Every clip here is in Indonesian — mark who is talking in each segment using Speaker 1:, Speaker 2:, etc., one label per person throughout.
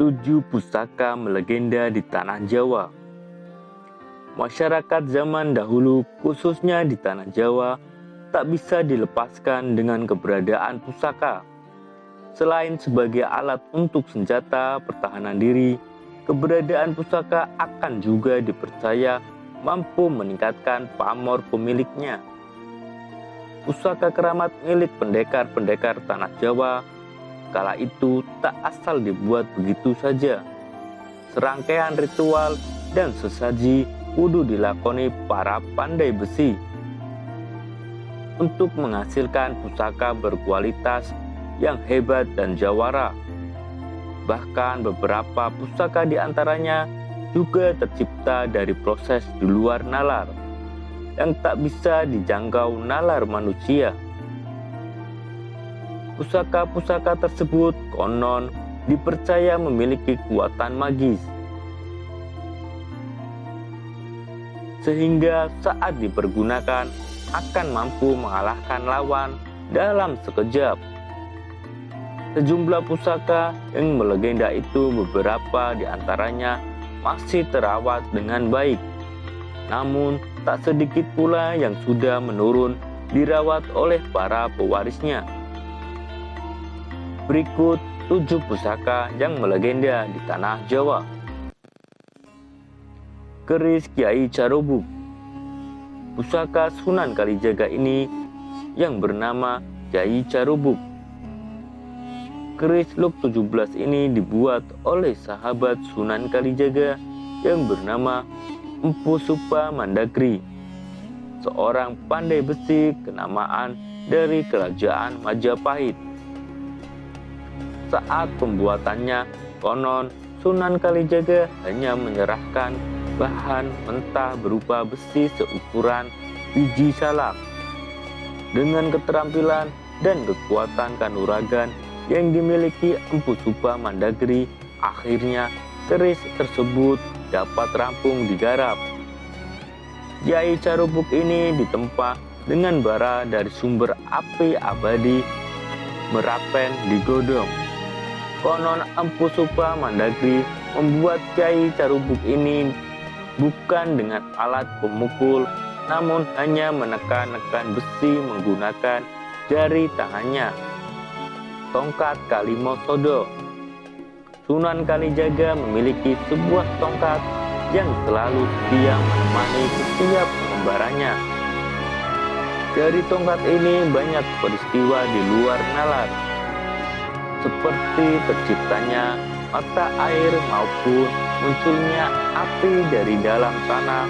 Speaker 1: 7 pusaka melegenda di tanah Jawa. Masyarakat zaman dahulu, khususnya di tanah Jawa, tak bisa dilepaskan dengan keberadaan pusaka. Selain sebagai alat untuk senjata pertahanan diri, keberadaan pusaka akan juga dipercaya mampu meningkatkan pamor pemiliknya. Pusaka keramat milik pendekar-pendekar tanah Jawa kala itu tak asal dibuat begitu saja. Serangkaian ritual dan sesaji kudu dilakoni para pandai besi untuk menghasilkan pusaka berkualitas yang hebat dan jawara. Bahkan beberapa pusaka di antaranya juga tercipta dari proses di luar nalar yang tak bisa dijangkau nalar manusia. Pusaka-pusaka tersebut konon dipercaya memiliki kekuatan magis, sehingga saat dipergunakan akan mampu mengalahkan lawan dalam sekejap. Sejumlah pusaka yang melegenda itu beberapa di antaranya masih terawat dengan baik. Namun tak sedikit pula yang sudah menurun dirawat oleh para pewarisnya. Berikut 7 pusaka yang melegenda di tanah Jawa. Keris Kyai Carubuk. Pusaka Sunan Kalijaga ini yang bernama Kyai Carubuk. Keris Luk 17 ini dibuat oleh sahabat Sunan Kalijaga yang bernama Empu Supa Mandagri, seorang pandai besi kenamaan dari kerajaan Majapahit. Saat pembuatannya, konon Sunan Kalijaga hanya menyerahkan bahan mentah berupa besi seukuran biji salak. Dengan keterampilan dan kekuatan kanuragan yang dimiliki Empu Supa Mandagri, akhirnya keris tersebut dapat rampung digarap. Kyai Carubuk ini ditempa dengan bara dari sumber api abadi Merapen di Godong. Konon Empu Supa Mandagri membuat Kyai Carubuk ini bukan dengan alat pemukul, namun hanya menekan-nekan besi menggunakan jari tangannya. Tongkat Kalimo Sodo. Sunan Kalijaga memiliki sebuah tongkat yang selalu setia menemani setiap pengembaranya. Dari tongkat ini banyak peristiwa di luar nalar, seperti terciptanya mata air maupun munculnya api dari dalam tanah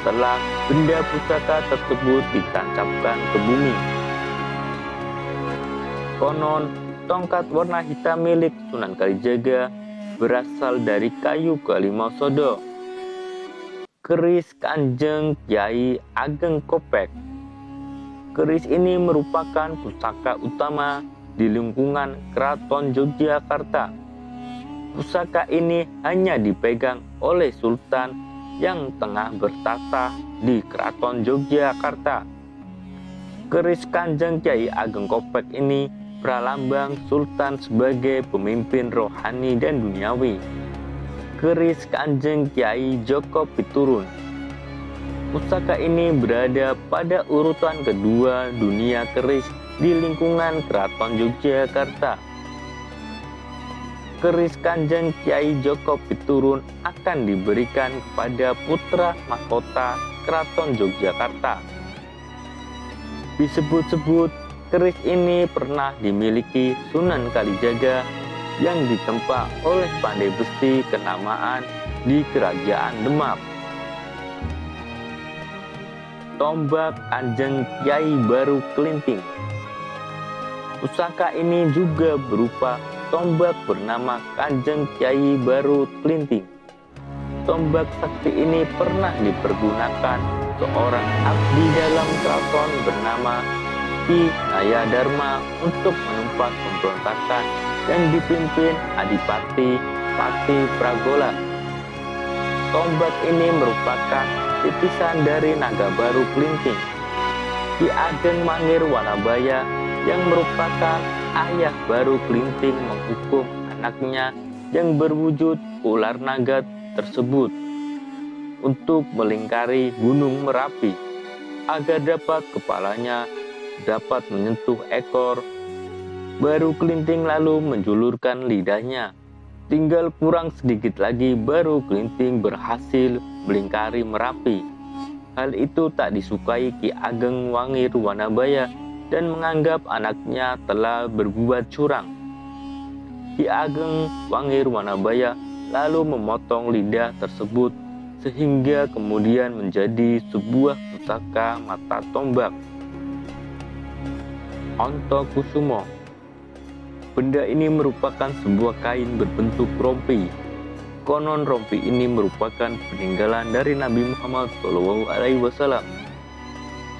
Speaker 1: setelah benda pusaka tersebut ditancapkan ke bumi. Konon, tongkat warna hitam milik Sunan Kalijaga berasal dari kayu Kalimo Sodo. Keris Kanjeng Kyai Ageng Kopek. Keris ini merupakan pusaka utama di lingkungan Keraton Yogyakarta. Pusaka ini hanya dipegang oleh sultan yang tengah bertata di Keraton Yogyakarta. Keris Kanjeng Kyai Ageng Kopek ini pralambang sultan sebagai pemimpin rohani dan duniawi. Keris Kanjeng Kyai Joko Piturun. Pusaka ini berada pada urutan kedua dunia keris di lingkungan Keraton Yogyakarta. Keris Kanjeng Kyai Joko Piturun akan diberikan kepada putra mahkota Keraton Yogyakarta. Disebut-sebut keris ini pernah dimiliki Sunan Kalijaga yang ditempa oleh pandai besi kenamaan di Kerajaan Demak. Tombak Kanjeng Kyai Baru Kelinting. Pusaka ini juga berupa tombak bernama Kanjeng Kyai Baru Kelinting. Tombak sakti ini pernah dipergunakan seorang abdi dalam keraton bernama Ki Nayadharma untuk menumpas pemberontakan yang dipimpin Adipati Pati Pragola. Tombak ini merupakan titisan dari Naga Baru Kelinting, Ki Ageng Mangir Wanabaya, yang merupakan ayah Baru Kelinting menghukum anaknya yang berwujud ular naga tersebut untuk melingkari Gunung Merapi agar dapat kepalanya dapat menyentuh ekor. Baru Kelinting lalu menjulurkan lidahnya. Tinggal kurang sedikit lagi baru Kelinting berhasil melingkari Merapi. Hal itu tak disukai Ki Ageng Wangir Wanabaya dan menganggap anaknya telah berbuat curang. Ki Ageng Wangir Wanabaya lalu memotong lidah tersebut sehingga kemudian menjadi sebuah pusaka mata tombak. Ontokusumo. Benda ini merupakan sebuah kain berbentuk rompi. Konon rompi ini merupakan peninggalan dari Nabi Muhammad SAW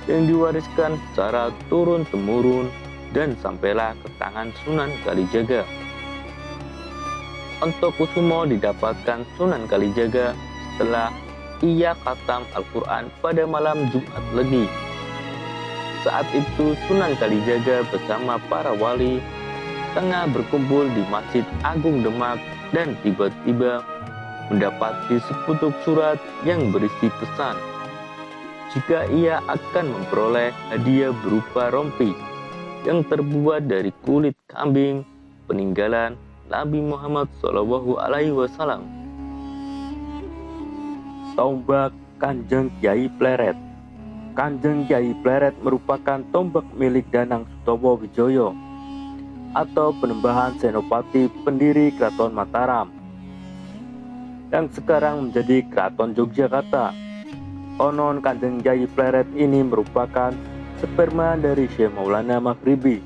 Speaker 1: yang diwariskan secara turun-temurun dan sampailah ke tangan Sunan Kalijaga. Ontokusumo didapatkan Sunan Kalijaga setelah ia khatam Al-Quran pada malam Jumat Legi. Saat itu Sunan Kalijaga bersama para wali tengah berkumpul di Masjid Agung Demak dan tiba-tiba mendapati sepucuk surat yang berisi pesan jika ia akan memperoleh hadiah berupa rompi yang terbuat dari kulit kambing peninggalan Nabi Muhammad SAW. Tombak Kanjeng Kyai Pleret. Kanjeng Kyai Pleret merupakan tombak milik Danang Sutowo Wijoyo atau Penembahan Senopati pendiri Keraton Mataram yang sekarang menjadi Keraton Yogyakarta. Konon Kanjeng Kyai Pleret ini merupakan sperma dari Syekh Maulana Maghribi.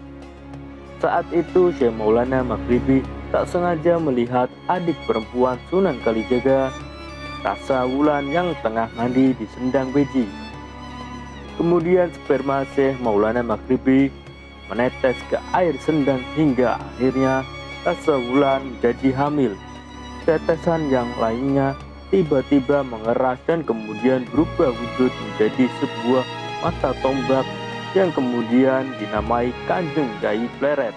Speaker 1: Saat itu Syekh Maulana Maghribi tak sengaja melihat adik perempuan Sunan Kalijaga, Rasa Wulan, yang tengah mandi di sendang beji. Kemudian sperma Syekh Maulana Maghribi menetes ke air sendang hingga akhirnya Rasa Wulan menjadi hamil. Tetesan yang lainnya tiba-tiba mengeras dan kemudian berubah wujud menjadi sebuah mata tombak yang kemudian dinamai Kanjeng Kyai Pleret.